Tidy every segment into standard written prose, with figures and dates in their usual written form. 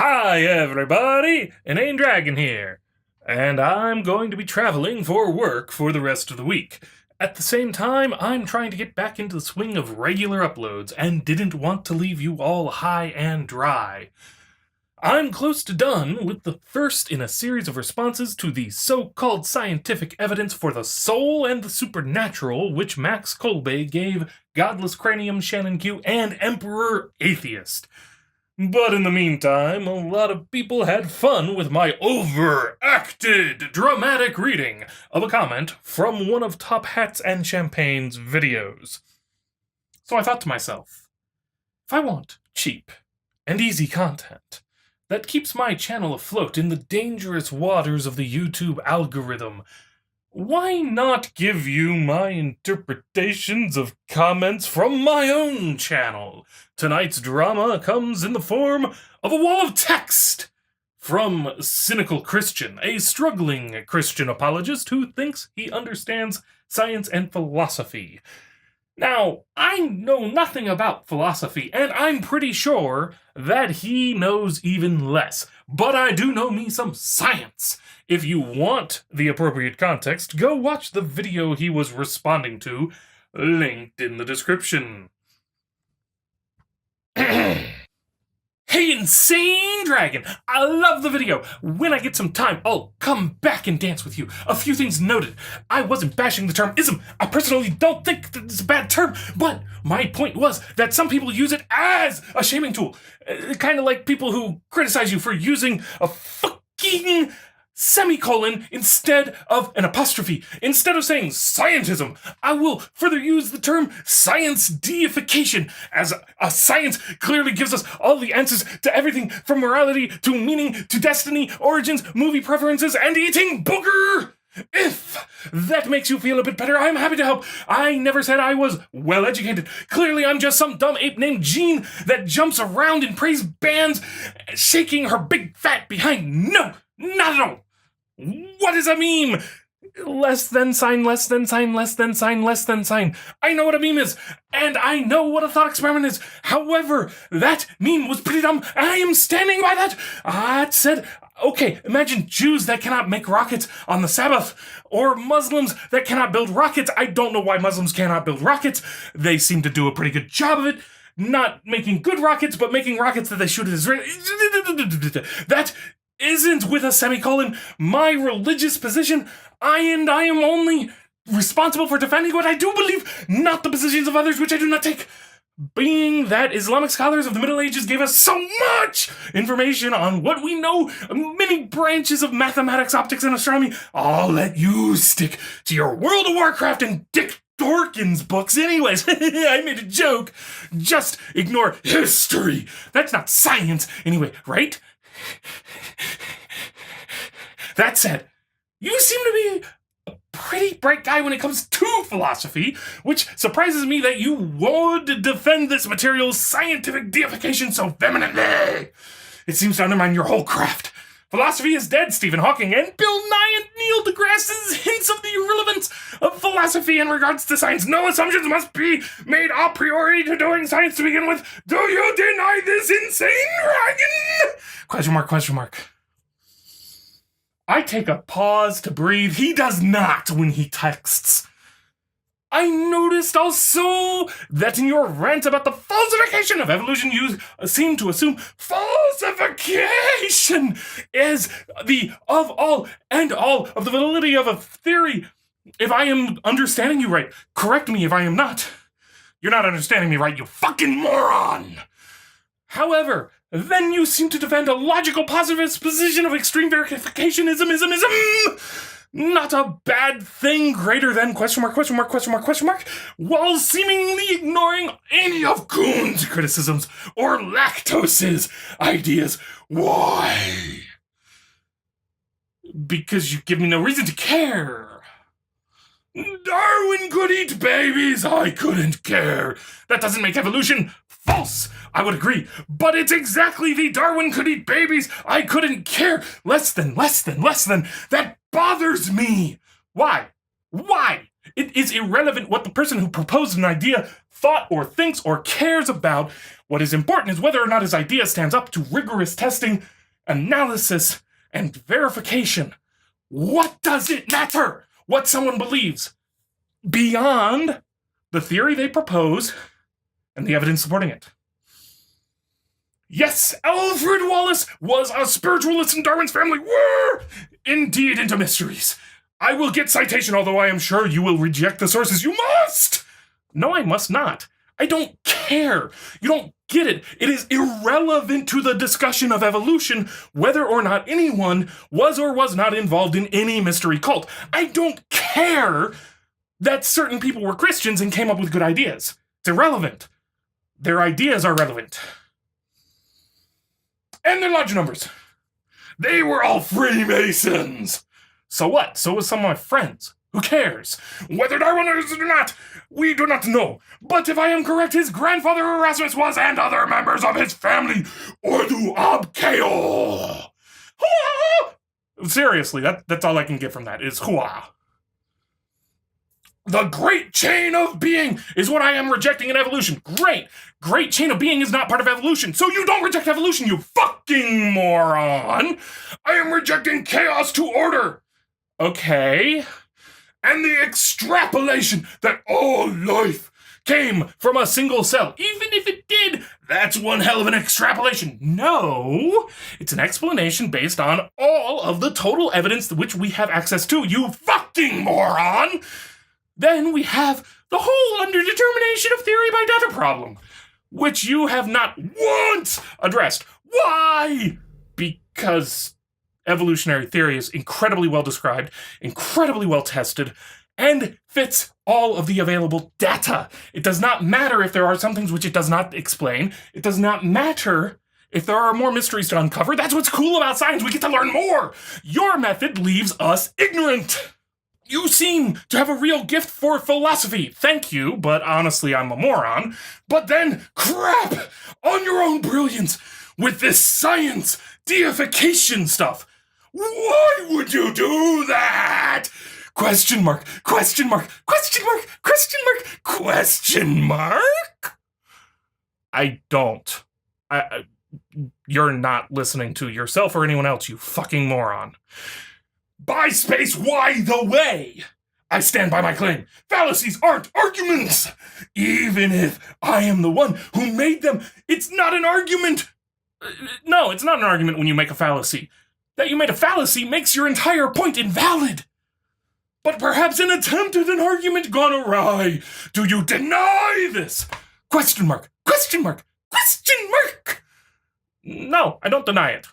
Hi everybody, InaneDragon here, and I'm going to be traveling for work for the rest of the week. At the same time, I'm trying to get back into the swing of regular uploads and didn't want to leave you all high and dry. I'm close to done with the first in a series of responses to the so-called scientific evidence for the soul and the supernatural which Max Kolbe gave Godless Cranium Shannon Q and Emperor Atheist. But in the meantime, a lot of people had fun with my overacted dramatic reading of a comment from one of Top Hats and Champagne's videos. So I thought to myself, if I want cheap and easy content that keeps my channel afloat in the dangerous waters of the YouTube algorithm, why not give you my interpretations of comments from my own channel? Tonight's drama comes in the form of a wall of text from Cynical Christian, a struggling Christian apologist who thinks he understands science and philosophy. Now, I know nothing about philosophy, and I'm pretty sure that he knows even less, but I do know me some science. If you want the appropriate context, go watch the video he was responding to, linked in the description. Hey, Insane Dragon! I love the video. When I get some time, I'll come back and dance with you. A few things noted. I wasn't bashing the term ism. I personally don't think that it's a bad term, but my point was that some people use it as a shaming tool. Kind of like people who criticize you for using a fucking semicolon instead of an apostrophe. Instead of saying scientism, I will further use the term science deification, as a science clearly gives us all the answers to everything from morality to meaning to destiny, origins, movie preferences, and eating booger. If that makes you feel a bit better, I'm happy to help. I never said I was well-educated. Clearly, I'm just some dumb ape named Jean that jumps around in praise bands, shaking her big fat behind. No, not at all. What is a meme? Less than sign, less than sign, less than sign, less than sign. I know what a meme is, and I know what a thought experiment is. However, that meme was pretty dumb, and I am standing by that. That said, okay, imagine Jews that cannot make rockets on the Sabbath, or Muslims that cannot build rockets. I don't know why Muslims cannot build rockets. They seem to do a pretty good job of it. Not making good rockets, but making rockets that they shoot at Israel. That isn't with a semicolon my religious position. I am only responsible for defending what I do believe, not the positions of others which I do not take. Being that Islamic scholars of the Middle Ages gave us so much information on what we know, many branches of mathematics, optics, and astronomy, I'll let you stick to your World of Warcraft and Dick Dorkins books anyways. I made a joke. Just ignore history. That's not science anyway, right? That said, you seem to be a pretty bright guy when it comes to philosophy, which surprises me that you would defend this material's scientific deification so vehemently. It seems to undermine your whole craft. Philosophy is dead, Stephen Hawking, and Bill Nye and Neil deGrasse's hints of the irrelevance of philosophy in regards to science. No assumptions must be made a priori to doing science to begin with. Do you deny this, Insane Dragon? Question mark, question mark. I take a pause to breathe. He does not when he texts. I noticed also that in your rant about the falsification of evolution, you seem to assume falsification is the of all and all of the validity of a theory. If I am understanding you right, correct me if I am not. You're not understanding me right, you fucking moron. However, then you seem to defend a logical positivist position of extreme verificationism. Not a bad thing greater than question mark, while seemingly ignoring any of Kuhn's criticisms or Lactose's ideas. Why? Because you give me no reason to care. Darwin could eat babies. I couldn't care. That doesn't make evolution false. I would agree. But it's exactly the Darwin could eat babies. I couldn't care. Less than. That bothers me. Why? It is irrelevant what the person who proposed an idea thought or thinks or cares about. What is important is whether or not his idea stands up to rigorous testing, analysis, and verification. What does it matter what someone believes beyond the theory they propose and the evidence supporting it? Yes, Alfred Wallace was a spiritualist and Darwin's family were indeed into mysteries. I will get citation, although I am sure you will reject the sources. You must! No, I must not. I don't care. You don't get it. It is irrelevant to the discussion of evolution whether or not anyone was or was not involved in any mystery cult. I don't care that certain people were Christians and came up with good ideas. It's irrelevant. Their ideas are relevant. And their lodge numbers. They were all Freemasons. So what? So was some of my friends. Who cares? Whether Darwin is or not, we do not know. But if I am correct, his grandfather Erasmus was, and other members of his family, Ordu ab Keo. Seriously, that's all I can get from that, is hua. The great chain of being is what I am rejecting in evolution. Great chain of being is not part of evolution, so you don't reject evolution, you fucking moron! I am rejecting chaos to order. Okay. And the extrapolation that all life came from a single cell. Even if it did, that's one hell of an extrapolation. No, it's an explanation based on all of the total evidence which we have access to, you fucking moron! Then we have the whole underdetermination of theory by data problem, which you have not once addressed. Why? Because evolutionary theory is incredibly well described, incredibly well tested, and fits all of the available data. It does not matter if there are some things which it does not explain. It does not matter if there are more mysteries to uncover. That's what's cool about science. We get to learn more. Your method leaves us ignorant. You seem to have a real gift for philosophy. Thank you, but honestly, I'm a moron. But then, crap on your own brilliance with this science deification stuff. Why would you do that? Question mark, question mark, question mark, question mark, question mark? I don't. You're not listening to yourself or anyone else, you fucking moron. By space, why the way? I stand by my claim. Fallacies aren't arguments. Even if I am the one who made them, it's not an argument. No, it's not an argument when you make a fallacy. That you made a fallacy makes your entire point invalid. But perhaps an attempt at an argument gone awry. Do you deny this? Question mark, question mark, question mark. No, I don't deny it.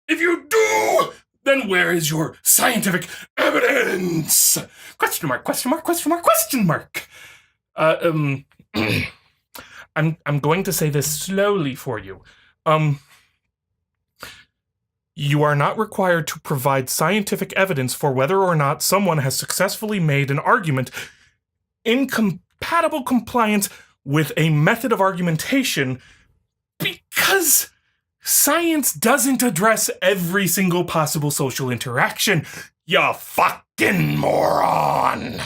If you do, then where is your scientific evidence? Question mark, question mark, question mark, question mark. I'm going to say this slowly for you. You are not required to provide scientific evidence for whether or not someone has successfully made an argument in compatible compliance with a method of argumentation because science doesn't address every single possible social interaction, you fucking moron!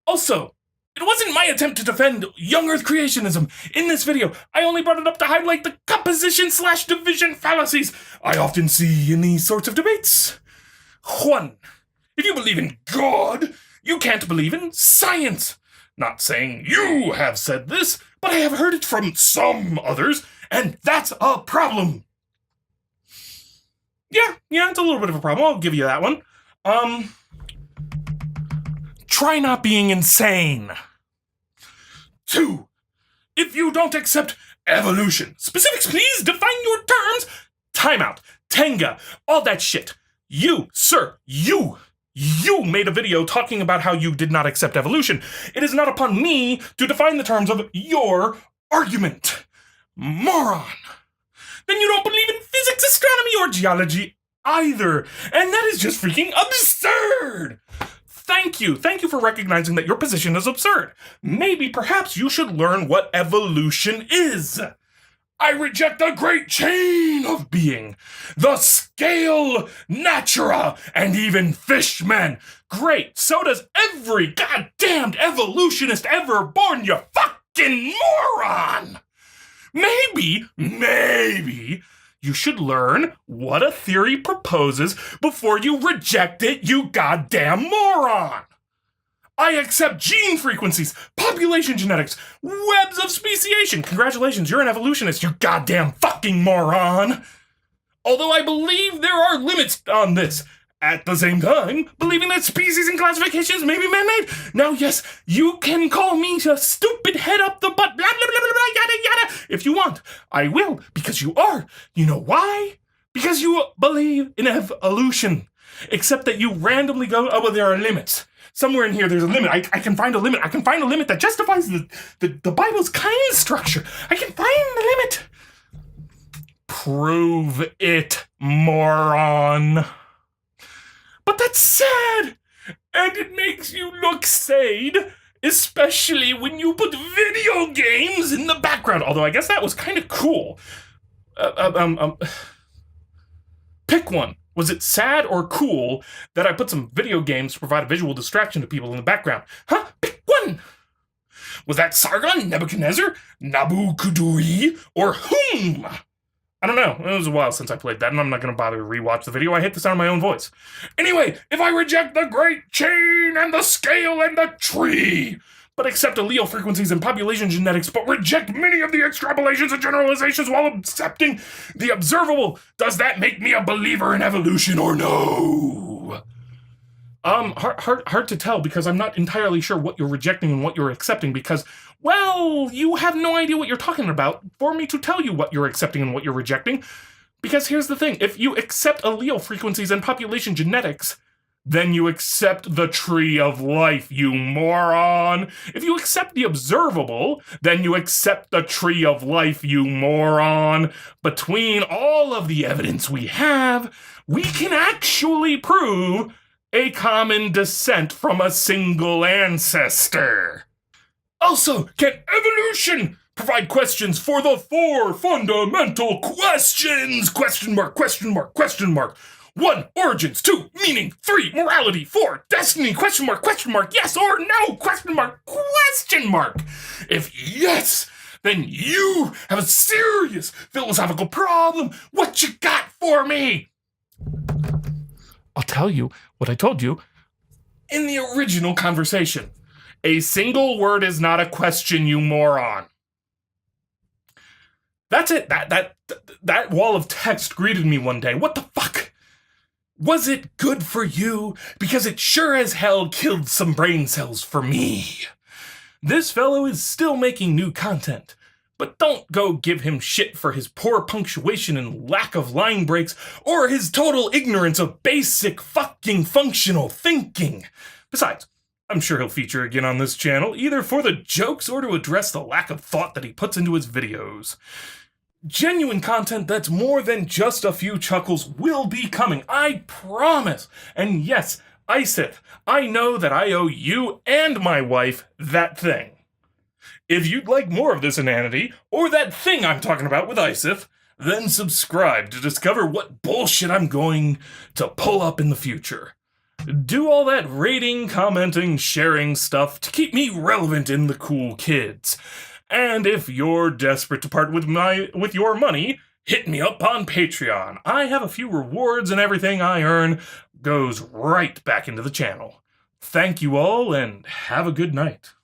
Also, it wasn't my attempt to defend young Earth creationism. In this video, I only brought it up to highlight the composition/division fallacies I often see in these sorts of debates. 1. If you believe in God, you can't believe in science. Not saying you have said this, but I have heard it from some others, and that's a problem. Yeah, it's a little bit of a problem. I'll give you that one. Try not being insane. 2. If you don't accept evolution, specifics please, define your terms. Timeout, Tenga, all that shit. You, sir, you made a video talking about how you did not accept evolution. It is not upon me to define the terms of your argument. Moron. Then you don't believe in physics, astronomy, or geology either. And that is just freaking absurd. Thank you for recognizing that your position is absurd. Maybe, perhaps you should learn what evolution is. I reject the great chain of being, the scale, natura, and even fishmen. Great, so does every goddamned evolutionist ever born, you fucking moron! Maybe you should learn what a theory proposes before you reject it, you goddamn moron! I accept gene frequencies, population genetics, webs of speciation. Congratulations, you're an evolutionist, you goddamn fucking moron! Although I believe there are limits on this. At the same time, believing that species and classifications may be man-made. Now, yes, you can call me a stupid head up the butt, blah, blah, blah, blah, blah, yada, yada, if you want. I will, because you are. You know why? Because you believe in evolution. Except that you randomly go, oh, well, there are limits. Somewhere in here, there's a limit. I can find a limit. I can find a limit that justifies the Bible's kind structure. I can find the limit. Prove it, moron. But that's sad, and it makes you look sane, especially when you put video games in the background. Although I guess that was kind of cool. Pick one. Was it sad or cool that I put some video games to provide a visual distraction to people in the background? Huh? Pick one! Was that Sargon, Nebuchadnezzar, Nabucodonosor, or whom? I don't know. It was a while since I played that, and I'm not going to bother to rewatch the video. I hate the sound of my own voice. Anyway, if I reject the great chain and the scale and the tree, but accept allele frequencies and population genetics, but reject many of the extrapolations and generalizations while accepting the observable, does that make me a believer in evolution or no? Hard to tell, because I'm not entirely sure what you're rejecting and what you're accepting, because, well, you have no idea what you're talking about for me to tell you what you're accepting and what you're rejecting. Because here's the thing, if you accept allele frequencies and population genetics, then you accept the tree of life, you moron. If you accept the observable, then you accept the tree of life, you moron. Between all of the evidence we have, we can actually prove a common descent from a single ancestor. Also, can evolution provide questions for the 4 fundamental questions? Question mark, question mark, question mark. 1, origins. 2, meaning. 3, morality. 4, destiny. Question mark, yes or no? Question mark. If yes, then you have a serious philosophical problem. What you got for me? I'll tell you what I told you in the original conversation. A single word is not a question, you moron. That's it. That wall of text greeted me one day. What the fuck? Was it good for you? Because it sure as hell killed some brain cells for me. This fellow is still making new content, but don't go give him shit for his poor punctuation and lack of line breaks, or his total ignorance of basic fucking functional thinking. Besides, I'm sure he'll feature again on this channel, either for the jokes or to address the lack of thought that he puts into his videos. Genuine content that's more than just a few chuckles will be coming, I promise. And yes, Isith, I know that I owe you and my wife that thing. If you'd like more of this inanity, or that thing I'm talking about with Isith, then subscribe to discover what bullshit I'm going to pull up in the future. Do all that rating, commenting, sharing stuff to keep me relevant in the cool kids. And if you're desperate to part with your money, hit me up on Patreon. I have a few rewards, and everything I earn goes right back into the channel. Thank you all, and have a good night.